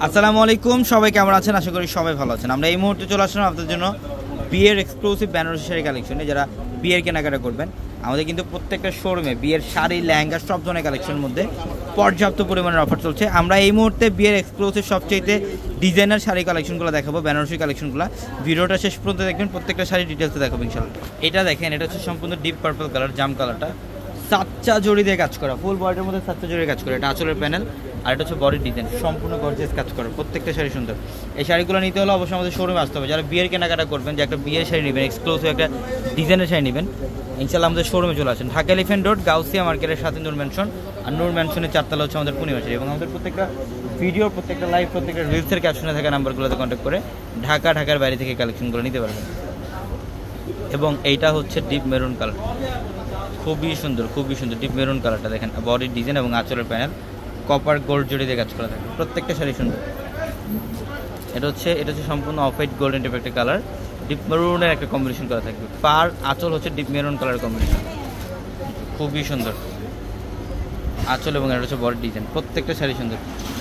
আসসালামু আলাইকুম, সবাই কেমন আছেন? আশা করি সবাই ভালো আছেন। আমরা এই মুহূর্তে চলে আসলাম আপনাদের জন্য বিয়ের এক্সক্লুসিভ বেনারসি শাড়ি কালেকশনে। যারা বিয়ের কেনাকাটা করবেন, আমাদের কিন্তু প্রত্যেকটা শোরুমে বিয়ের শাড়ি, লেহেঙ্গা সব ধরনের কালেকশনের মধ্যে পর্যাপ্ত পরিমাণের অফার চলছে। আমরা এই মুহূর্তে বিয়ের এক্সক্লুসিভ সবচেয়ে ডিজাইনার শাড়ি কালেকশনগুলো দেখাবো, বেনারসি কালেকশনগুলো। ভিডিওটা শেষ পর্যন্ত দেখবেন, প্রত্যেকটা শাড়ি ডিটেলসে দেখাবো ইনশাআল্লাহ। এটা দেখেন, এটা হচ্ছে সম্পূর্ণ ডিপ পার্পল কালার, জাম কালারটা সাচ্চা জড়ি দিয়ে কাজ করা, ফুল বডির মধ্যে সাচ্চা জড়ি কাজ করা। এটা আঁচলের প্যানেল, আর এটা হচ্ছে বডির ডিজাইন, সম্পূর্ণ গর্জিয়াস কাজ করা। প্রত্যেকটা শাড়ি সুন্দর। এই শাড়িগুলো নিতে হলে অবশ্যই আমাদের শোরুমে আসতে হবে। যারা বিয়ের কেনাকাটা করবেন, যে একটা বিয়ের শাড়ি নেবেন, এক্সক্লুসিভ একটা ডিজাইনের শাড়ি নেবেন, ইনশাআল্লাহ আমাদের শোরুমে চলে আসেন। ঢাকা এলিফ্যান্ট রোড, গাউসিয়া মার্কেটের সাথে নূর ম্যানশন। আর নূর ম্যানশনের 4 তলা হচ্ছে আমাদের পূর্ণিমা শাড়ি। এবং আমাদের প্রত্যেকটা ভিডিও, প্রত্যেকটা লাইভ, প্রত্যেকটা রিলসের ক্যাপশনে থাকা নাম্বারগুলোতে কন্ট্যাক্ট করে ঢাকার বাইরে থেকে কালেকশনগুলো নিতে পারবেন। এবং এইটা হচ্ছে ডিপ মেরুন কালার, খুবই সুন্দর, খুবই সুন্দর ডিপ মেরুন কালারটা দেখেন। বডির ডিজাইন এবং আঁচলের প্যানেল কপার গোল্ড জড়ি দিয়ে কাজ করা থাকে। প্রত্যেকটা শাড়ি সুন্দর। এটা হচ্ছে সম্পূর্ণ অফ হোয়াইট গোল্ডেন টাইপের একটা কালার, ডিপ মেরুনের একটা কম্বিনেশন করা থাকবে। পার আঁচল হচ্ছে ডিপ মেরুন কালারের কম্বিনেশন, খুবই সুন্দর আঁচল। এবং এটা হচ্ছে বডির ডিজাইন। প্রত্যেকটা শাড়ি সুন্দর।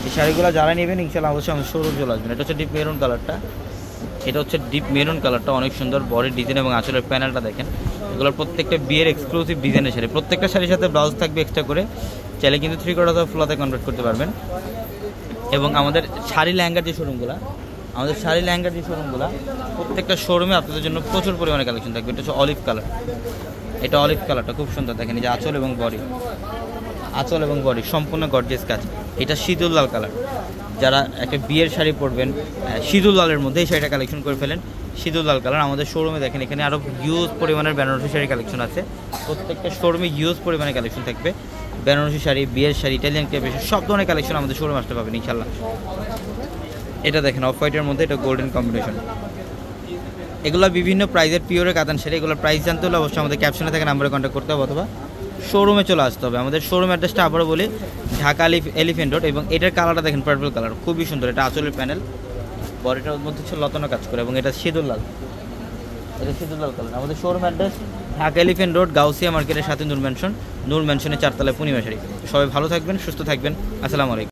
এই শাড়িগুলো যারা নেবেন ইনশাআল্লাহ অবশ্যই আমার শোরুম চলে আসবেন। এটা হচ্ছে ডিপ মেরুন কালারটা, এটা হচ্ছে ডিপ মেরুন কালারটা অনেক সুন্দর। বডির ডিজাইন এবং আঁচলের প্যানেলটা দেখেন। এগুলোর প্রত্যেকটা বিয়ের এক্সক্লুসিভ ডিজাইনের শাড়ি। প্রত্যেকটা শাড়ির সাথে ব্লাউজ থাকবে এক্সট্রা করে, চাইলে কিন্তু 3/4 অথবা ফুলাতে কনভার্ট করতে পারবেন। এবং আমাদের শাড়ি লেহেঙ্গার যে শোরুমগুলো, প্রত্যেকটা শোরুমে আপনাদের জন্য প্রচুর পরিমাণে কালেকশন থাকবে। এটা হচ্ছে অলিভ কালার, এটা অলিভ কালারটা খুব সুন্দর দেখেন। এই যে আঁচল এবং বডি সম্পূর্ণ গর্জিয়াস কাজ। এটা সিঁদুর লাল কালার। যারা একটা বিয়ের শাড়ি পরবেন সিঁদুর লালের মধ্যে, এই শাড়িটা কালেকশন করে ফেলেন। সিঁদুর লাল কালার আমাদের শোরুমে দেখেন, এখানে আরও হিউজ পরিমাণের বেনারসি শাড়ি কালেকশন আছে। প্রত্যেকটা শোরুমে হিউজ পরিমাণে কালেকশন থাকবে। বেনারসি শাড়ি, বিয়ের শাড়ি, ইটালিয়ান ক্রেপ, সব ধরনের কালেকশন আমাদের শোরুমে আসতে পাবেন ইনশাআল্লাহ। এটা দেখেন অফ হোয়াইটের মধ্যে, এটা গোল্ডেন কম্বিনেশন। এগুলো বিভিন্ন প্রাইজের পিওরের কাতান শাড়ি। এগুলোর প্রাইস জানতে হলে অবশ্যই আমাদের ক্যাপশনে থেকে নাম্বারে কন্ট্যাক্ট করতে হবে, অথবা শোরুমে চলে আসতে হবে। আমাদের শোরুম অ্যাড্রেসটা আবারও বলি, ঢাকা এলিফ্যান্ট রোড। এবং এটার কালারটা দেখেন পার্পল কালার, খুবই সুন্দর। এটা আঁচলের প্যানেল, বডিটার মধ্যে হচ্ছে লতানো কাজ করে। এবং এটা সিঁদুর লাল, কালার। আমাদের showroom address Dhaka elephant road, Gausia মার্কেটের সাথে নূর ম্যানশনের 4 তলায় পূর্ণিমা শাড়ি। সবাই ভালো থাকবেন, সুস্থ থাকবেন। আসসালামু আলাইকুম।